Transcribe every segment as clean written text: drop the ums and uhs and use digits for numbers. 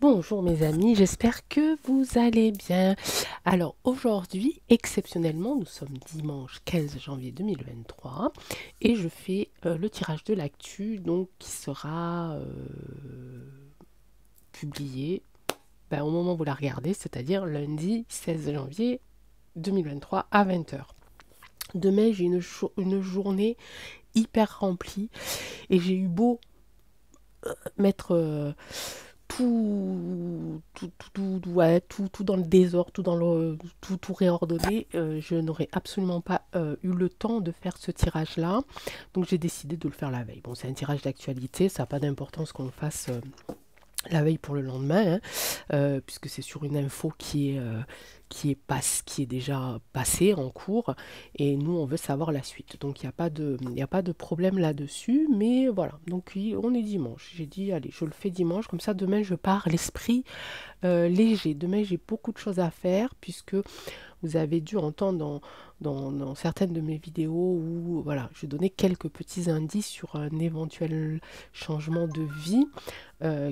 Bonjour mes amis, j'espère que vous allez bien. Alors aujourd'hui, exceptionnellement, nous sommes dimanche 15 janvier 2023 et je fais le tirage de l'actu donc qui sera publié au moment où vous la regardez, c'est-à-dire lundi 16 janvier 2023 à 20 heures. Demain, j'ai une journée hyper remplie et j'ai eu beau mettre tout dans le désordre, tout réordonné. Je n'aurais absolument pas eu le temps de faire ce tirage-là. Donc j'ai décidé de le faire la veille. Bon, c'est un tirage d'actualité, ça n'a pas d'importance qu'on le fasse la veille pour le lendemain, hein, puisque c'est sur une info qui est déjà passée en cours, et nous on veut savoir la suite. Donc il n'y a pas de problème là-dessus, mais voilà. Donc oui, on est dimanche. J'ai dit allez, je le fais dimanche, comme ça demain je pars l'esprit léger. Demain j'ai beaucoup de choses à faire, puisque vous avez dû entendre dans certaines de mes vidéos où voilà, je donnais quelques petits indices sur un éventuel changement de vie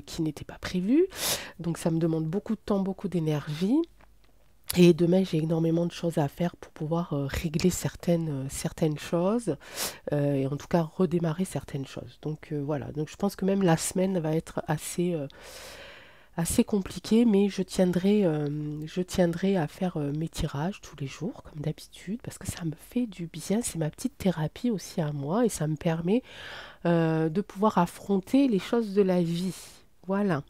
qui n'était pas prévu. Donc ça me demande beaucoup de temps, beaucoup d'énergie. Et demain, j'ai énormément de choses à faire pour pouvoir régler certaines choses et en tout cas redémarrer certaines choses. Donc voilà, donc je pense que même la semaine va être assez compliquée, mais je tiendrai à faire mes tirages tous les jours, comme d'habitude, parce que ça me fait du bien. C'est ma petite thérapie aussi à moi et ça me permet de pouvoir affronter les choses de la vie. Voilà.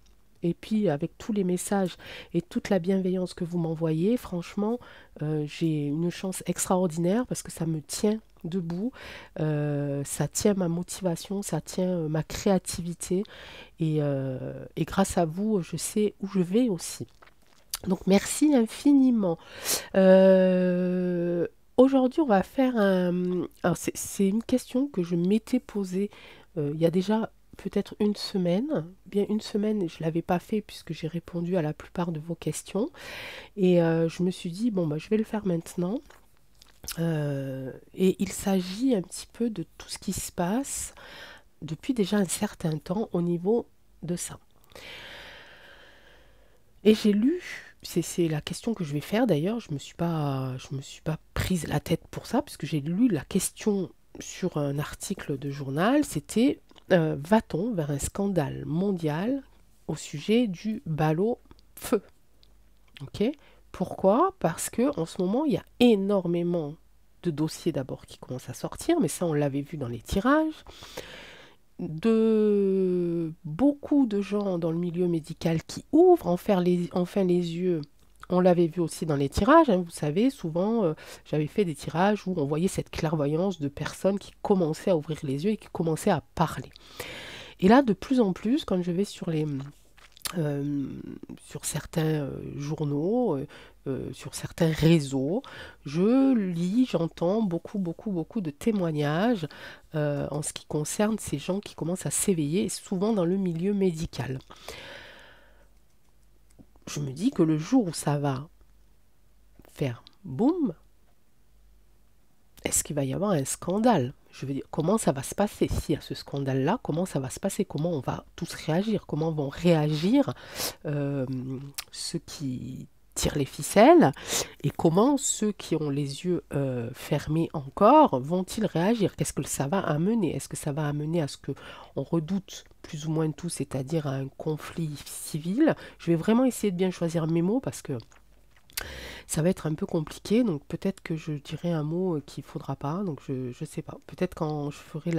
Et puis avec tous les messages et toute la bienveillance que vous m'envoyez, franchement, j'ai une chance extraordinaire parce que ça me tient debout, ça tient ma motivation, ça tient ma créativité et grâce à vous, je sais où je vais aussi. Donc merci infiniment. Aujourd'hui, on va faire un... Alors c'est une question que je m'étais posée il y a déjà peut-être une semaine. Bien une semaine, je ne l'avais pas fait puisque j'ai répondu à la plupart de vos questions. Et je me suis dit, bon, bah, je vais le faire maintenant. Et il s'agit un petit peu de tout ce qui se passe depuis déjà un certain temps au niveau de ça. Et j'ai lu, c'est la question que je vais faire d'ailleurs, je me suis pas prise la tête pour ça, parce que j'ai lu la question sur un article de journal, c'était va-t-on vers un scandale mondial au sujet du ballot feu? Ok. Pourquoi? Parce que en ce moment, il y a énormément de dossiers d'abord qui commencent à sortir, mais ça on l'avait vu dans les tirages de beaucoup de gens dans le milieu médical qui ouvrent enfin les yeux. On l'avait vu aussi dans les tirages, hein, vous savez, souvent j'avais fait des tirages où on voyait cette clairvoyance de personnes qui commençaient à ouvrir les yeux et qui commençaient à parler. Et là, de plus en plus, quand je vais euh, sur certains journaux, sur certains réseaux. Je lis, j'entends beaucoup de témoignages en ce qui concerne ces gens qui commencent à s'éveiller, souvent dans le milieu médical. Je me dis que le jour où ça va faire boum, est-ce qu'il va y avoir un scandale? Je veux dire, comment ça va se passer s'il y a ce scandale-là? Comment ça va se passer? Comment on va tous réagir? Comment vont réagir euh, ceux qui tirent les ficelles? Et comment ceux qui ont les yeux fermés encore vont-ils réagir? Qu'est-ce que ça va amener? Est-ce que ça va amener à ce que on redoute plus ou moins tout, c'est-à-dire à un conflit civil? Je vais vraiment essayer de bien choisir mes mots parce que ça va être un peu compliqué, donc peut-être que je dirai un mot qu'il faudra pas, donc je sais pas. Peut-être quand je ferai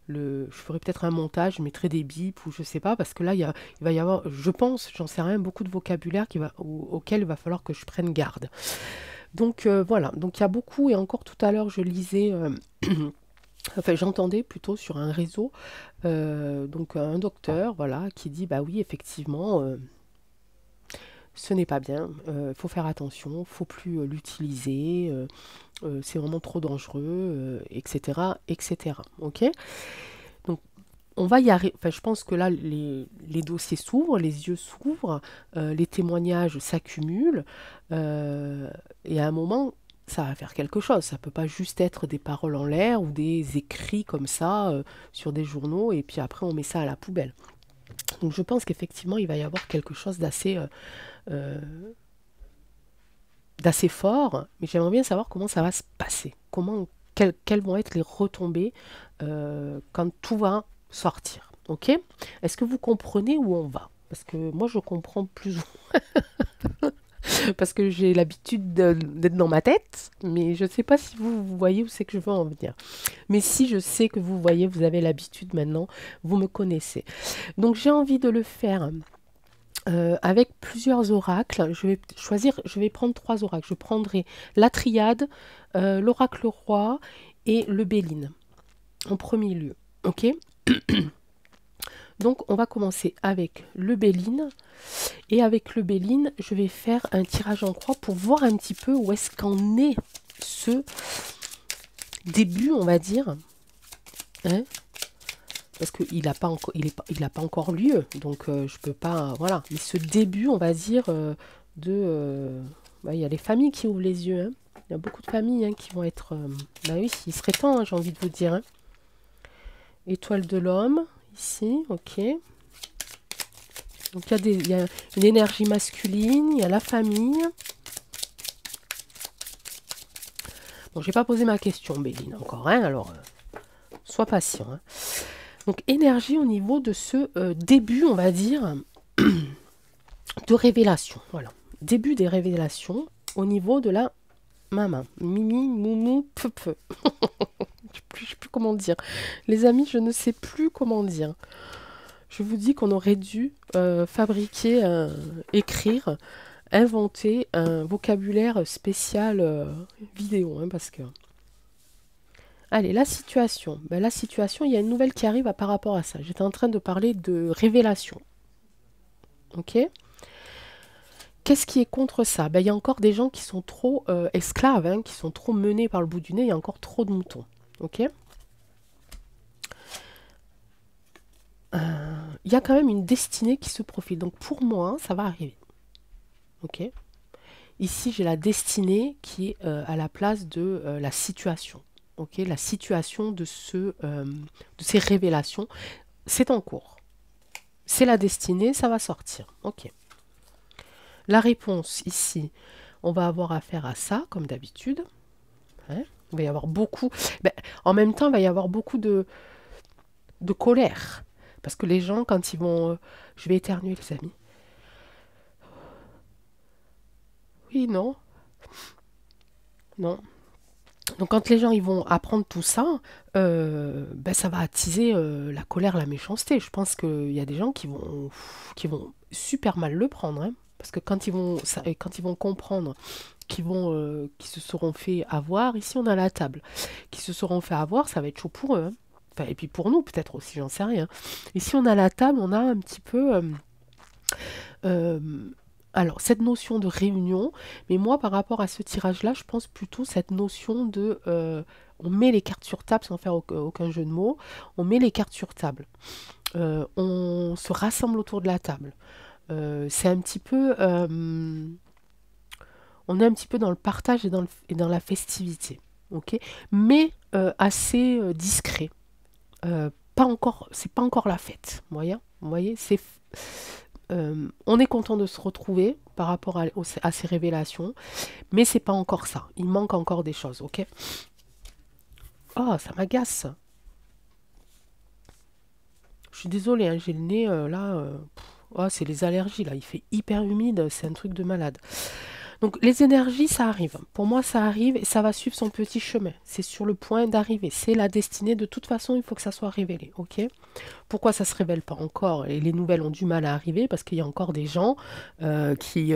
je ferai peut-être un montage, je mettrai des bips ou je sais pas, parce que là il va y avoir, je pense, j'en sais rien, beaucoup de vocabulaire auquel il va falloir que je prenne garde. Donc voilà, donc il y a beaucoup, et encore tout à l'heure je lisais, enfin j'entendais plutôt sur un réseau, donc un docteur, voilà, qui dit bah oui effectivement. Ce n'est pas bien, il faut faire attention, faut plus l'utiliser, c'est vraiment trop dangereux, etc., etc. Ok. Donc on va y arriver. Enfin, je pense que là les dossiers s'ouvrent, les yeux s'ouvrent, les témoignages s'accumulent, et à un moment ça va faire quelque chose. Ça peut pas juste être des paroles en l'air ou des écrits comme ça sur des journaux et puis après on met ça à la poubelle. Donc je pense qu'effectivement, il va y avoir quelque chose euh, d'assez fort, mais j'aimerais bien savoir comment ça va se passer, quelles vont être les retombées quand tout va sortir. Ok? Est-ce que vous comprenez où on va? Parce que moi, je comprends plus ou moins, parce que j'ai l'habitude d'être dans ma tête, mais je ne sais pas si vous voyez où c'est que je veux en venir. Mais si je sais que vous voyez, vous avez l'habitude maintenant, vous me connaissez. Donc j'ai envie de le faire avec plusieurs oracles. Je vais prendre 3 oracles. Je prendrai la triade, l'oracle roi et le Béline en premier lieu. Ok? Donc on va commencer avec le Béline. Et avec le Béline, je vais faire un tirage en croix pour voir un petit peu où est-ce qu'en est ce début, on va dire. Hein, parce qu'il n'a pas, il a pas encore lieu. Donc je peux pas. Voilà. Mais ce début, on va dire, il y a les familles qui ouvrent les yeux. Hein. Il y a beaucoup de familles qui vont être. Bah oui, il serait temps, hein, j'ai envie de vous dire. Hein. Étoile de l'homme, ici, ok. Donc il y a une énergie masculine, il y a la famille. Bon, j'ai pas posé ma question, Béline, encore, hein, alors sois patient. Hein. Donc énergie au niveau de ce début, on va dire, de révélation. Voilà, début des révélations au niveau de la maman. Mimi, moumou, peu. Je sais plus comment dire. Les amis, je ne sais plus comment dire. Je vous dis qu'on aurait dû fabriquer, écrire, inventer un vocabulaire spécial vidéo, hein, parce que... Allez, la situation. Ben, la situation, il y a une nouvelle qui arrive par rapport à ça. J'étais en train de parler de révélation. Ok? Qu'est-ce qui est contre ça? Ben, il y a encore des gens qui sont trop esclaves, hein, qui sont trop menés par le bout du nez. Il y a encore trop de moutons. Ok? Il y a quand même une destinée qui se profile. Donc pour moi, ça va arriver. Ok? Ici, j'ai la destinée qui est à la place de la situation. Ok? La situation de ces révélations, c'est en cours. C'est la destinée, ça va sortir. Ok. La réponse ici, on va avoir affaire à ça, comme d'habitude. Hein, il va y avoir beaucoup. Ben, en même temps, il va y avoir beaucoup de colère. Parce que les gens, quand ils vont. Je vais éternuer, les amis. Oui, non. Non. Donc, quand les gens ils vont apprendre tout ça, ben, ça va attiser la colère, la méchanceté. Je pense qu'il y a des gens qui vont super mal le prendre. Hein. Parce que quand ils vont comprendre qui se seront fait avoir, ici on a la table, qui se seront fait avoir, ça va être chaud pour eux. Hein. Enfin, et puis pour nous peut-être aussi, j'en sais rien. Ici on a la table, on a un petit peu euh, alors cette notion de réunion, mais moi par rapport à ce tirage-là, je pense plutôt cette notion de on met les cartes sur table sans faire aucun jeu de mots, on met les cartes sur table. On se rassemble autour de la table. C'est un petit peu on est un petit peu dans le partage et dans la festivité, ok? Mais assez discret. Pas encore, c'est pas encore la fête, vous voyez, on est content de se retrouver par rapport à ces révélations, mais c'est pas encore ça. Il manque encore des choses, ok? Oh, ça m'agace. Je suis désolée, hein, j'ai le nez là. Oh, c'est les allergies là. Il fait hyper humide, c'est un truc de malade. Donc les énergies, ça arrive. Pour moi, ça arrive et ça va suivre son petit chemin. C'est sur le point d'arriver. C'est la destinée. De toute façon, il faut que ça soit révélé. Ok? Pourquoi ça ne se révèle pas encore? Et les nouvelles ont du mal à arriver parce qu'il y a encore des gens qui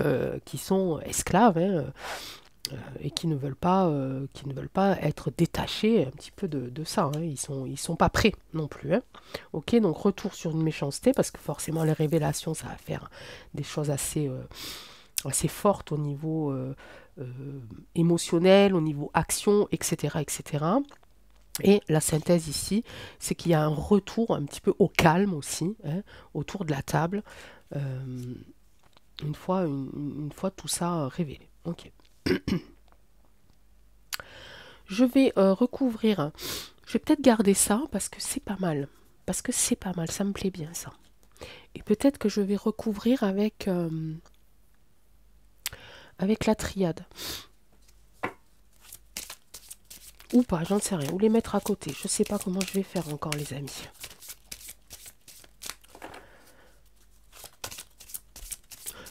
sont esclaves hein, et qui ne veulent pas être détachés un petit peu de ça. Hein. Ils sont pas prêts non plus. Hein. Ok? Donc retour sur une méchanceté parce que forcément les révélations, ça va faire des choses assez forte au niveau émotionnel, au niveau action, etc., etc. Et la synthèse ici, c'est qu'il y a un retour un petit peu au calme aussi, hein, autour de la table, euh, une fois tout ça révélé. Ok. Je vais recouvrir, je vais peut-être garder ça parce que c'est pas mal. Parce que c'est pas mal, ça me plaît bien ça. Et peut-être que je vais recouvrir avec la triade. Ou pas, j'en sais rien. Ou les mettre à côté. Je ne sais pas comment je vais faire encore, les amis.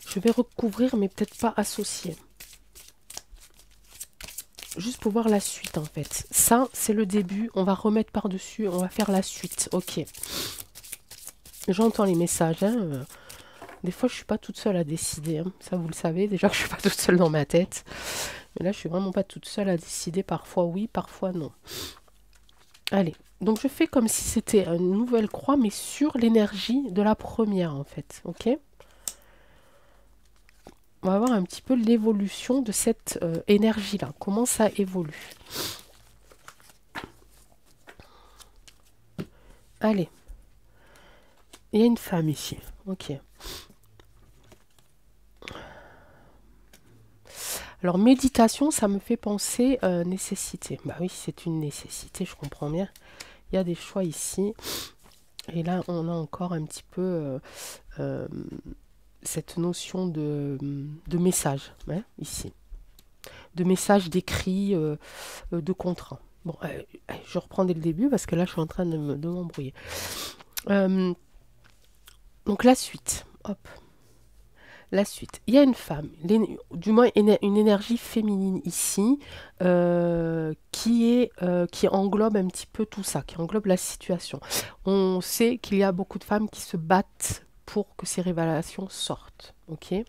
Je vais recouvrir, mais peut-être pas associer. Juste pour voir la suite, en fait. Ça, c'est le début. On va remettre par-dessus. On va faire la suite. Ok. J'entends les messages. Hein. Des fois, je suis pas toute seule à décider. Hein. Ça, vous le savez. Déjà que je suis pas toute seule dans ma tête. Mais là, je suis vraiment pas toute seule à décider. Parfois oui, parfois non. Allez. Donc, je fais comme si c'était une nouvelle croix, mais sur l'énergie de la première, en fait. Ok. On va voir un petit peu l'évolution de cette énergie-là. Comment ça évolue. Allez. Il y a une femme ici. Ok. Alors, méditation, ça me fait penser nécessité. Bah oui, c'est une nécessité, je comprends bien. Il y a des choix ici. Et là, on a encore un petit peu cette notion de message, hein, ici. De message d'écrit, de contrat. Bon, je reprends dès le début parce que là, je suis en train de m'embrouiller. Donc, la suite. Hop. La suite. Il y a une femme, du moins une énergie féminine ici, qui englobe un petit peu tout ça, qui englobe la situation. On sait qu'il y a beaucoup de femmes qui se battent pour que ces révélations sortent. Ok. Je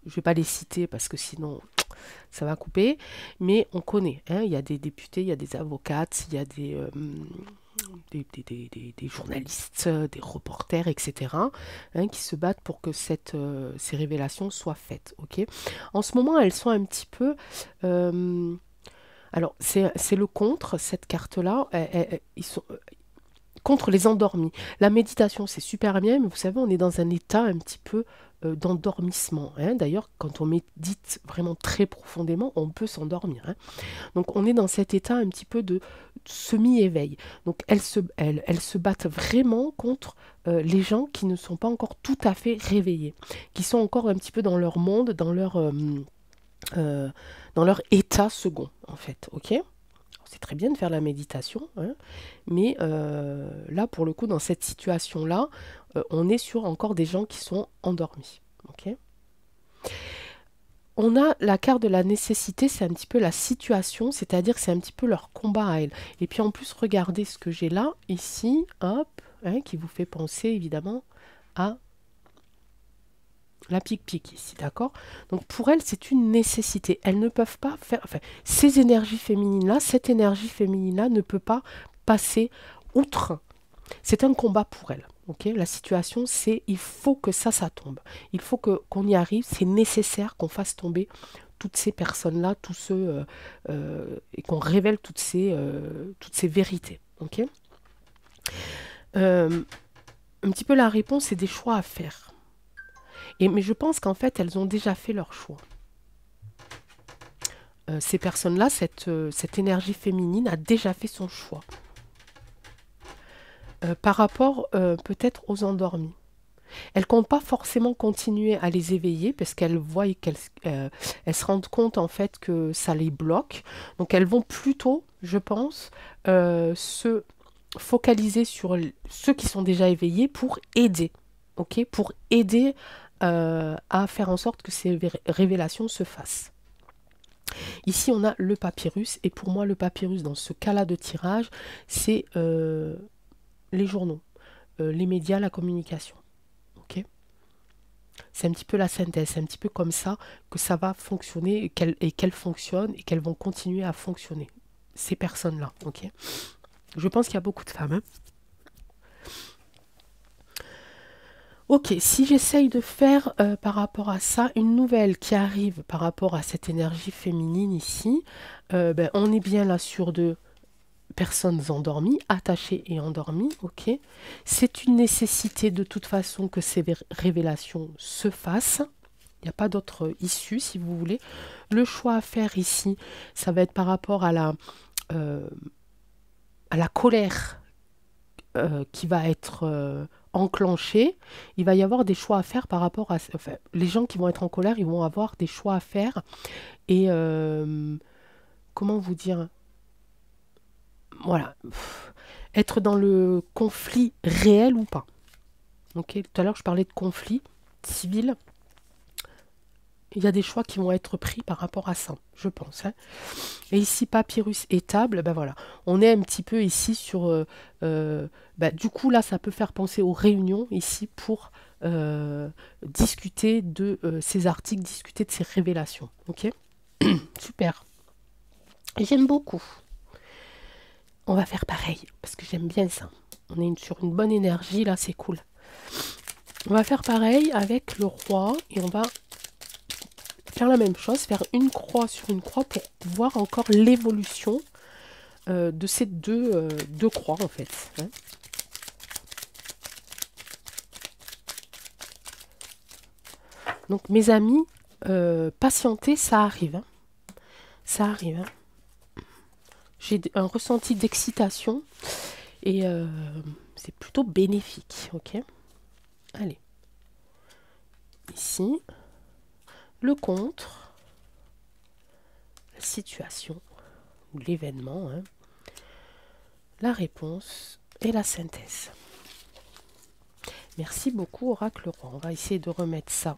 ne vais pas les citer parce que sinon ça va couper, mais on connaît. Hein, il y a des députés, il y a des avocates, il y a des journalistes, des reporters, etc., hein, qui se battent pour que ces révélations soient faites. Okay. En ce moment, elles sont un petit peu... alors, c'est le contre, cette carte-là. Ils sont contre les endormis. La méditation, c'est super bien, mais vous savez, on est dans un état un petit peu d'endormissement. Hein. D'ailleurs, quand on médite vraiment très profondément, on peut s'endormir. Hein. Donc, on est dans cet état un petit peu de semi-éveil. Donc, elles se battent vraiment contre les gens qui ne sont pas encore tout à fait réveillés, qui sont encore un petit peu dans leur monde, dans leur état second, en fait. Ok. C'est très bien de faire la méditation, hein, mais là, pour le coup, dans cette situation-là, on est sur encore des gens qui sont endormis. Okay. On a la carte de la nécessité, c'est un petit peu la situation, c'est-à-dire que c'est un petit peu leur combat à elles. Et puis en plus, regardez ce que j'ai là, ici, hop, hein, qui vous fait penser évidemment à la pique-pique ici, d'accord? Donc pour elles, c'est une nécessité. Elles ne peuvent pas faire... Enfin, ces énergies féminines-là, cette énergie féminine-là ne peut pas passer outre. C'est un combat pour elles. Okay, la situation, c'est il faut que ça tombe. Il faut qu'on y arrive. C'est nécessaire qu'on fasse tomber toutes ces personnes-là, tous ceux... et qu'on révèle toutes ces vérités. Okay. Un petit peu la réponse, c'est des choix à faire. Mais je pense qu'en fait, elles ont déjà fait leur choix. Ces personnes-là, cette énergie féminine a déjà fait son choix. Par rapport peut-être aux endormis. Elles ne comptent pas forcément continuer à les éveiller parce qu'elles voient elles se rendent compte en fait que ça les bloque. Donc elles vont plutôt, je pense, se focaliser sur ceux qui sont déjà éveillés pour aider. Okay, pour aider à faire en sorte que ces révélations se fassent. Ici, on a le papyrus, et pour moi, le papyrus, dans ce cas-là de tirage, c'est les journaux, les médias, la communication. Okay, c'est un petit peu la synthèse, c'est un petit peu comme ça que ça va fonctionner, et qu'elles fonctionnent, et qu'elles vont continuer à fonctionner, ces personnes-là. Okay, je pense qu'il y a beaucoup de femmes. Hein. Ok, si j'essaye de faire par rapport à ça une nouvelle qui arrive par rapport à cette énergie féminine ici, on est bien là sur de personnes endormies, attachées et endormies, ok. C'est une nécessité de toute façon que ces révélations se fassent. Il n'y a pas d'autre issue si vous voulez. Le choix à faire ici, ça va être par rapport à la colère qui va être enclenché, il va y avoir des choix à faire par rapport à... Enfin, les gens qui vont être en colère, ils vont avoir des choix à faire. Et comment vous dire? Voilà. Être dans le conflit réel ou pas. Ok, tout à l'heure, je parlais de conflit civil. Il y a des choix qui vont être pris par rapport à ça, je pense. Hein. Et ici, papyrus et table, ben voilà. On est un petit peu ici sur... du coup, là, ça peut faire penser aux réunions ici pour discuter de ces articles, discuter de ces révélations. Ok. Super. J'aime beaucoup. On va faire pareil, parce que j'aime bien ça. On est sur une bonne énergie, là, c'est cool. On va faire pareil avec le roi, et on va faire la même chose, faire une croix sur une croix pour voir encore l'évolution de ces deux croix, en fait. Hein. Donc, mes amis, patientez, ça arrive. Hein. Ça arrive. Hein. J'ai un ressenti d'excitation et c'est plutôt bénéfique, ok? Allez. Ici, le contre, la situation ou l'événement, hein, la réponse et la synthèse. Merci beaucoup, Oracle Roi. On va essayer de remettre ça.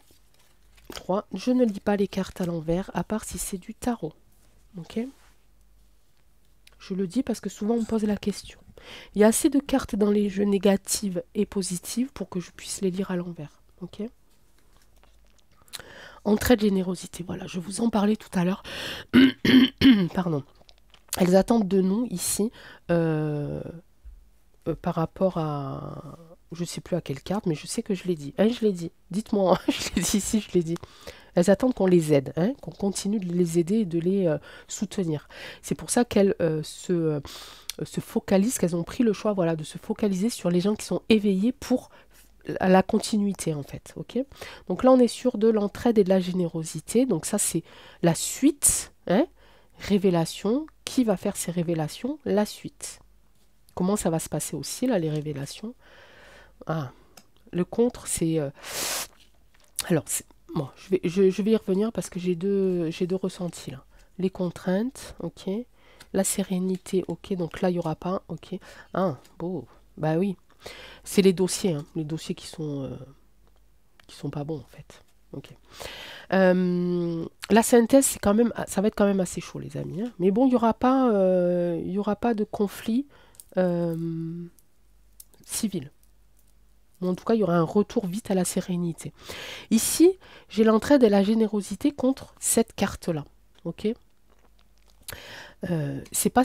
3. Je ne lis pas les cartes à l'envers, à part si c'est du tarot. Ok? Je le dis parce que souvent on me pose la question. Il y a assez de cartes dans les jeux négatives et positives pour que je puisse les lire à l'envers. Ok? Entraide, générosité. Voilà, je vous en parlais tout à l'heure. Pardon. Elles attendent de nous ici par rapport à... Je ne sais plus à quelle carte, mais je sais que je l'ai dit. Hein, je l'ai dit. Dites-moi, je l'ai dit ici, je l'ai dit. Elles attendent qu'on les aide, hein, qu'on continue de les aider et de les soutenir. C'est pour ça qu'elles se focalisent, qu'elles ont pris le choix voilà, de se focaliser sur les gens qui sont éveillés pour la continuité, en fait. Okay, donc là, on est sur de l'entraide et de la générosité. Donc ça, c'est la suite. Hein, révélation. Qui va faire ces révélations? La suite. Comment ça va se passer aussi, là, les révélations? Ah, le contre, c'est... alors, bon, je vais y revenir parce que j'ai deux ressentis, là. Les contraintes, ok. La sérénité, ok. Donc là, il n'y aura pas, ok. Ah, beau. Bah oui. C'est les dossiers, hein, les dossiers qui sont pas bons, en fait. Ok. La synthèse, c'est quand même, ça va être quand même assez chaud, les amis. Hein. Mais bon, il y aura pas de conflit civil. En tout cas, il y aura un retour vite à la sérénité. Ici, j'ai l'entraide et la générosité contre cette carte-là. Ok. C'est pas...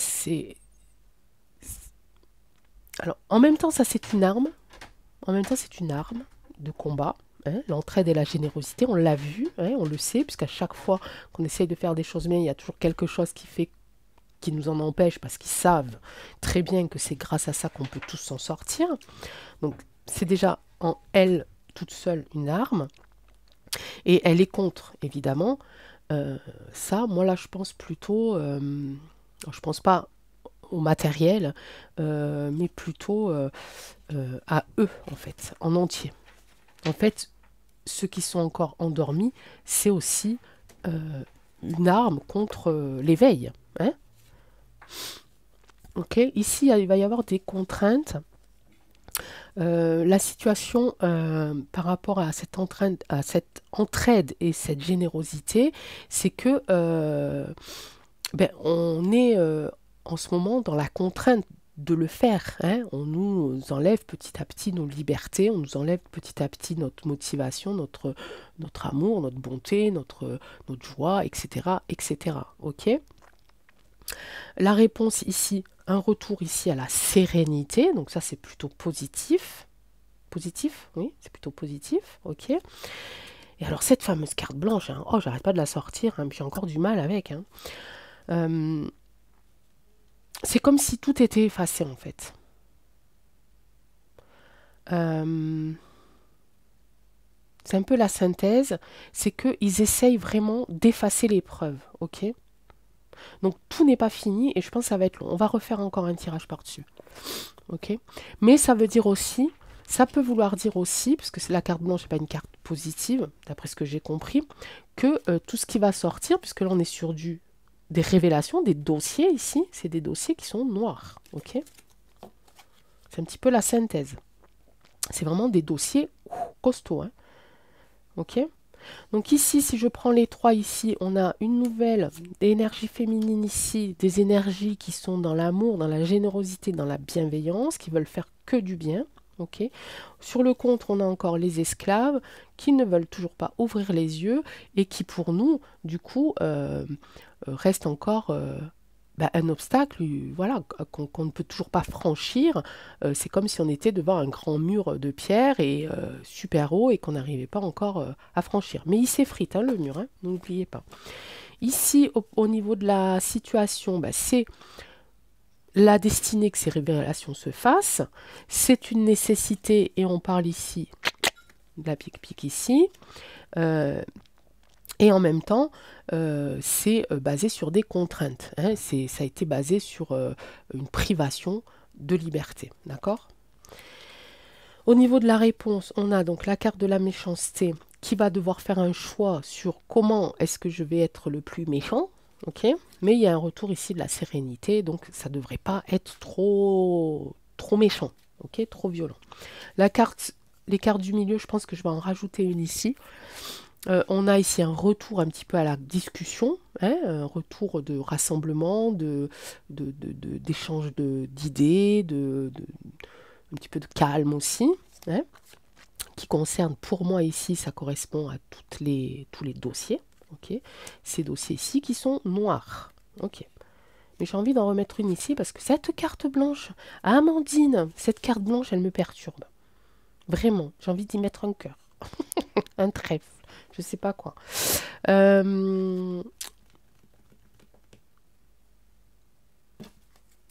Alors, en même temps, ça, c'est une arme. En même temps, c'est une arme de combat. Hein, l'entraide et la générosité, on l'a vu, hein, on le sait, puisqu'à chaque fois qu'on essaye de faire des choses bien, il y a toujours quelque chose qui nous en empêche, parce qu'ils savent très bien que c'est grâce à ça qu'on peut tous s'en sortir. Donc, c'est déjà en elle, toute seule, une arme. Et elle est contre, évidemment. Ça, moi, là, je pense plutôt... je pense pas au matériel, mais plutôt à eux, en fait, en entier. En fait, ceux qui sont encore endormis, c'est aussi une arme contre l'éveil. Hein, ok, ici, il va y avoir des contraintes. La situation par rapport à cette entraide et cette générosité, c'est que on est en ce moment dans la contrainte de le faire. Hein. On nous enlève petit à petit nos libertés, on nous enlève petit à petit notre motivation, notre amour, notre bonté, notre joie, etc. etc. Ok. La réponse ici, un retour ici à la sérénité, donc ça c'est plutôt positif. Positif, oui, c'est plutôt positif, ok. Et alors cette fameuse carte blanche, hein, oh j'arrête pas de la sortir, hein, j'ai encore du mal avec. Hein. C'est comme si tout était effacé en fait. C'est un peu la synthèse, c'est qu'ils essayent vraiment d'effacer l'épreuve, ok. Donc tout n'est pas fini et je pense que ça va être long. On va refaire encore un tirage par-dessus. Ok. Mais ça veut dire aussi, ça peut vouloir dire aussi, parce que la carte blanche n'est pas une carte positive, d'après ce que j'ai compris, que tout ce qui va sortir, puisque là on est sur des révélations, des dossiers ici, c'est des dossiers qui sont noirs. Ok. C'est un petit peu la synthèse. C'est vraiment des dossiers costauds. Hein. Ok. Donc ici, si je prends les trois ici, on a une nouvelle énergie féminine ici, des énergies qui sont dans l'amour, dans la générosité, dans la bienveillance, qui veulent faire que du bien. Okay. Sur le contre, on a encore les esclaves qui ne veulent toujours pas ouvrir les yeux et qui pour nous, du coup, restent encore un obstacle voilà, qu'on ne peut toujours pas franchir. C'est comme si on était devant un grand mur de pierre et super haut et qu'on n'arrivait pas encore à franchir. Mais il s'effrite, hein, le mur, hein, n'oubliez pas. Ici, au niveau de la situation, c'est la destinée que ces révélations se fassent. C'est une nécessité et on parle ici de la pique-pique ici. Et en même temps, c'est basé sur des contraintes. Hein, ça a été basé sur une privation de liberté. D'accord? Au niveau de la réponse, on a donc la carte de la méchanceté qui va devoir faire un choix sur comment est-ce que je vais être le plus méchant. Okay. Mais il y a un retour ici de la sérénité, donc ça ne devrait pas être trop méchant, okay, trop violent. Les cartes du milieu, je pense que je vais en rajouter une ici. On a ici un retour un petit peu à la discussion, hein, un retour de rassemblement, d'échange d'idées, un petit peu de calme aussi, hein, qui concerne, pour moi ici, ça correspond à tous les dossiers. Okay. Ces dossiers ici qui sont noirs. Okay. Mais j'ai envie d'en remettre une ici parce que cette carte blanche, Amandine, cette carte blanche, elle me perturbe. Vraiment, j'ai envie d'y mettre un cœur. Un trèfle, je sais pas quoi.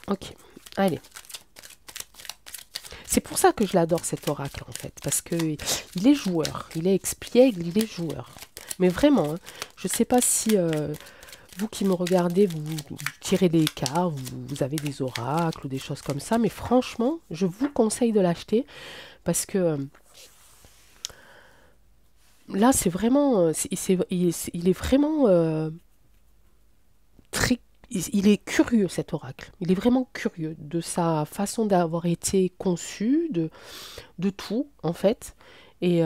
Ok, allez. C'est pour ça que je l'adore cet oracle en fait, parce que il est joueur, il est espiègle, il est joueur. Mais vraiment, hein, je sais pas si vous qui me regardez, vous tirez des cartes, vous avez des oracles ou des choses comme ça, mais franchement, je vous conseille de l'acheter parce que là, c'est vraiment, il est vraiment très, il est curieux cet oracle. Il est vraiment curieux de sa façon d'avoir été conçu, de tout en fait. Et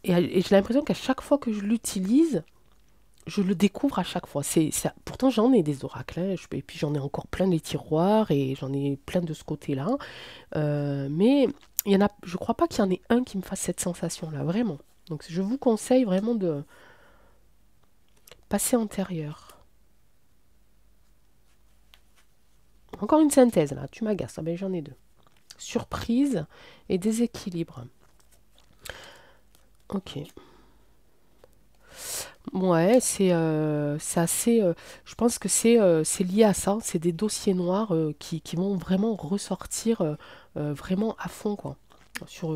j'ai l'impression qu'à chaque fois que je l'utilise, je le découvre à chaque fois. Pourtant, j'en ai des oracles. Hein, et puis, j'en ai encore plein des tiroirs et j'en ai plein de ce côté-là. Mais je ne crois pas qu'il y en ait un qui me fasse cette sensation-là, vraiment. Donc, je vous conseille vraiment de passer antérieur. Encore une synthèse, là. Tu m'agaces. Ah ben, j'en ai deux. Surprise et déséquilibre. Ok. Ouais, c'est assez. Je pense que c'est lié à ça. C'est des dossiers noirs qui vont vraiment ressortir vraiment à fond, quoi. Sur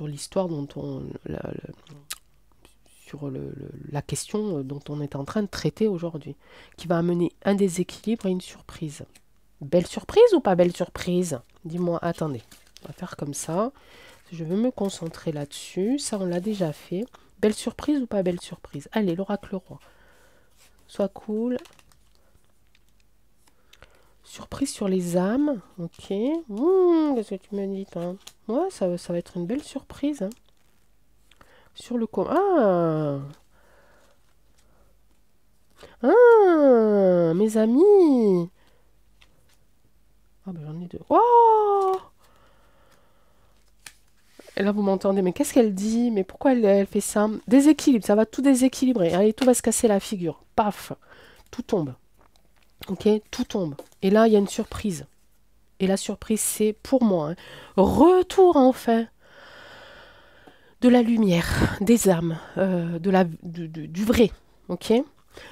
l'histoire dont sur la question dont on est en train de traiter aujourd'hui. Qui va amener un déséquilibre et une surprise. Belle surprise ou pas belle surprise? Dis-moi, attendez. On va faire comme ça. Je vais me concentrer là-dessus. Ça, on l'a déjà fait. Belle surprise ou pas belle surprise? Allez, l'oracle roi. Sois cool. Surprise sur les âmes. Ok. Qu'est-ce que tu me dis, toi? Ouais, ça va être une belle surprise. Hein. Sur le com. Mes amis. Ah, ben j'en ai deux. Oh! Et là, vous m'entendez, mais qu'est-ce qu'elle dit? Mais pourquoi elle fait ça? Déséquilibre, ça va tout déséquilibrer. Allez, tout va se casser la figure. Paf, tout tombe. Ok, tout tombe. Et là, il y a une surprise. Et la surprise, c'est pour moi, hein, retour enfin de la lumière, des âmes, du vrai. Ok,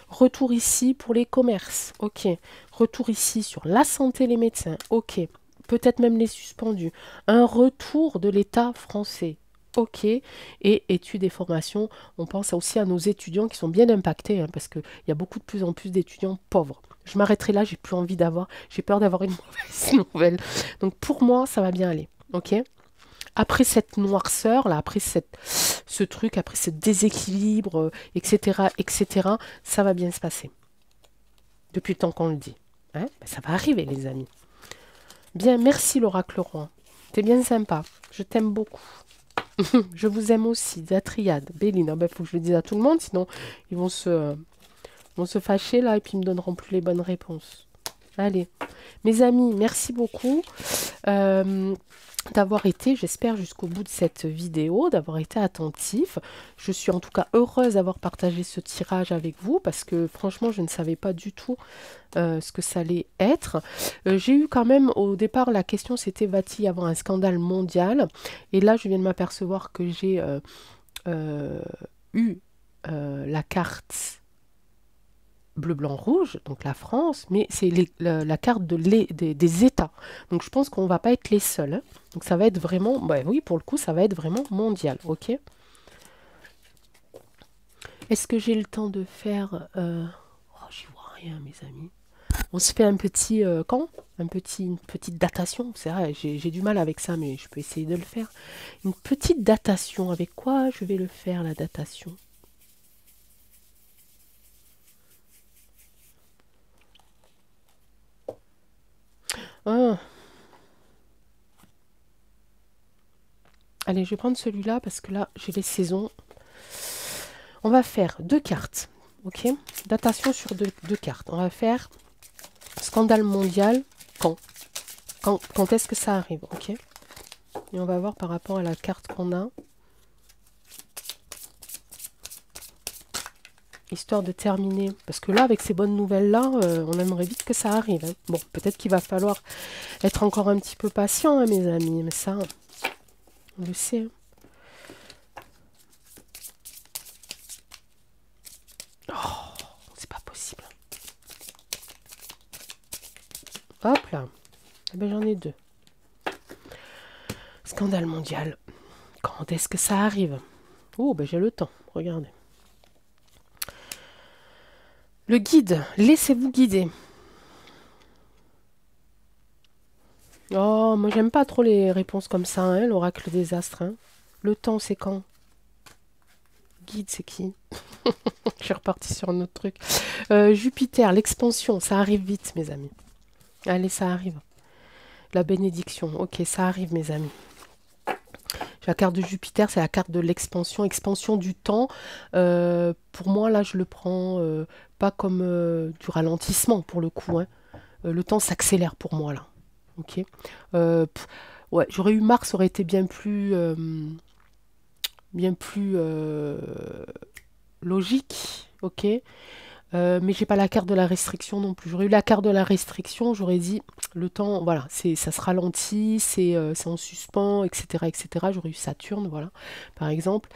retour ici pour les commerces. Ok, retour ici sur la santé, les médecins. Ok, peut-être même les suspendus. Un retour de l'État français. ok. Et études et formations, on pense aussi à nos étudiants qui sont bien impactés, hein, parce qu'il y a beaucoup de plus en plus d'étudiants pauvres. Je m'arrêterai là, j'ai peur d'avoir une mauvaise nouvelle. Donc pour moi, ça va bien aller, ok? Après cette noirceur, là, ce truc, après ce déséquilibre, etc., etc., ça va bien se passer. Depuis le temps qu'on le dit. Hein? Ben, ça va arriver, les amis. Bien, merci l'oracle roi. T'es bien sympa. Je t'aime beaucoup. Je vous aime aussi. La triade. Béline. Ben, faut que je le dise à tout le monde, sinon ils vont se fâcher là et puis ils me donneront plus les bonnes réponses. Allez. Mes amis, merci beaucoup. D'avoir été, j'espère, jusqu'au bout de cette vidéo, d'avoir été attentif. Je suis en tout cas heureuse d'avoir partagé ce tirage avec vous parce que franchement, je ne savais pas du tout ce que ça allait être. J'ai eu quand même, au départ, la question c'était va-t-il y avoir un scandale mondial? Et là, je viens de m'apercevoir que j'ai eu la carte bleu, blanc, rouge, donc la France, mais c'est la carte des États. Donc je pense qu'on ne va pas être les seuls. Hein. Donc ça va être vraiment, bah oui, pour le coup, ça va être vraiment mondial, ok? Est-ce que j'ai le temps de faire... Oh, j'y vois rien, mes amis. On se fait un petit... une petite datation. C'est vrai, j'ai du mal avec ça, mais je peux essayer de le faire. Une petite datation. Avec quoi je vais le faire, la datation? Ah. Allez, je vais prendre celui-là parce que là, j'ai les saisons. On va faire 2 cartes. Ok? Datation sur deux cartes. On va faire scandale mondial. Quand est-ce que ça arrive? Ok? Et on va voir par rapport à la carte qu'on a. Histoire de terminer. Parce que là, avec ces bonnes nouvelles-là, on aimerait vite que ça arrive. Hein. Bon, peut-être qu'il va falloir être encore un petit peu patient, hein, mes amis. Mais ça, on le sait. Hein. Oh, c'est pas possible. Hop là. Eh ben, j'en ai 2. Scandale mondial. Quand est-ce que ça arrive? Oh, ben j'ai le temps. Regardez. Le guide. Laissez-vous guider. Oh, moi j'aime pas trop les réponses comme ça, hein, l'oracle des astres. Hein. Le temps, c'est quand? Guide, c'est qui? Je suis repartie sur un autre truc. Jupiter, l'expansion, ça arrive vite, mes amis. Allez, ça arrive. La bénédiction, ok, ça arrive, mes amis. La carte de Jupiter, c'est la carte de l'expansion, expansion du temps. Pour moi, là, je le prends pas comme du ralentissement, pour le coup. Hein. Le temps s'accélère pour moi, là. Ok. Ouais, j'aurais eu Mars, ça aurait été bien plus logique, ok. Mais j'ai pas la carte de la restriction non plus. J'aurais eu la carte de la restriction, j'aurais dit le temps, voilà, ça se ralentit, c'est en suspens, etc., etc. J'aurais eu Saturne, voilà, par exemple.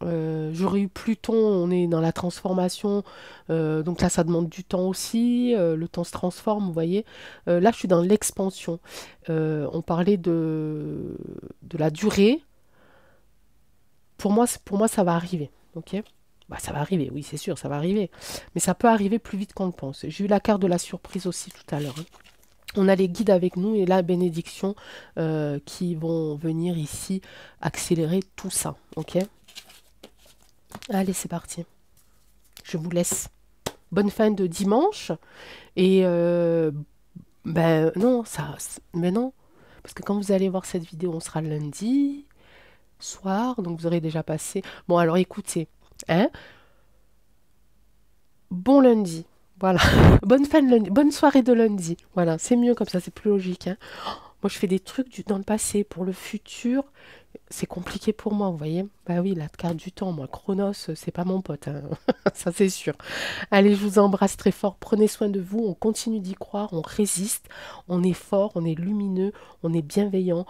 J'aurais eu Pluton, on est dans la transformation, donc là ça demande du temps aussi, le temps se transforme, vous voyez. Là je suis dans l'expansion. On parlait de la durée. Pour moi ça va arriver, ok? Bah, ça va arriver, oui c'est sûr, ça va arriver. Mais ça peut arriver plus vite qu'on le pense. J'ai eu la carte de la surprise aussi tout à l'heure. Hein. On a les guides avec nous et la bénédiction qui vont venir ici accélérer tout ça, ok? Allez, c'est parti. Je vous laisse. Bonne fin de dimanche. Et ben non, mais non. Parce que quand vous allez voir cette vidéo, on sera lundi soir. Donc vous aurez déjà passé. Bon, alors écoutez. Hein? Bon lundi. Voilà. Bonne fin de lundi. Bonne soirée de lundi. Voilà. C'est mieux comme ça. C'est plus logique. Hein. Moi, je fais des trucs dans le passé. Pour le futur, c'est compliqué pour moi, vous voyez. Bah oui, la carte du temps, moi, Chronos, c'est pas mon pote. Hein. Ça, c'est sûr. Allez, je vous embrasse très fort. Prenez soin de vous. On continue d'y croire. On résiste. On est fort. On est lumineux. On est bienveillant.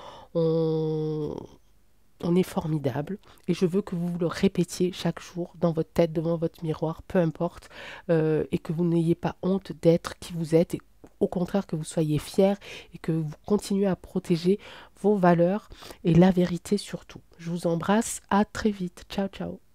On est formidable et je veux que vous le répétiez chaque jour dans votre tête, devant votre miroir, peu importe, et que vous n'ayez pas honte d'être qui vous êtes au contraire que vous soyez fiers et que vous continuez à protéger vos valeurs et la vérité surtout. Je vous embrasse, à très vite. Ciao, ciao.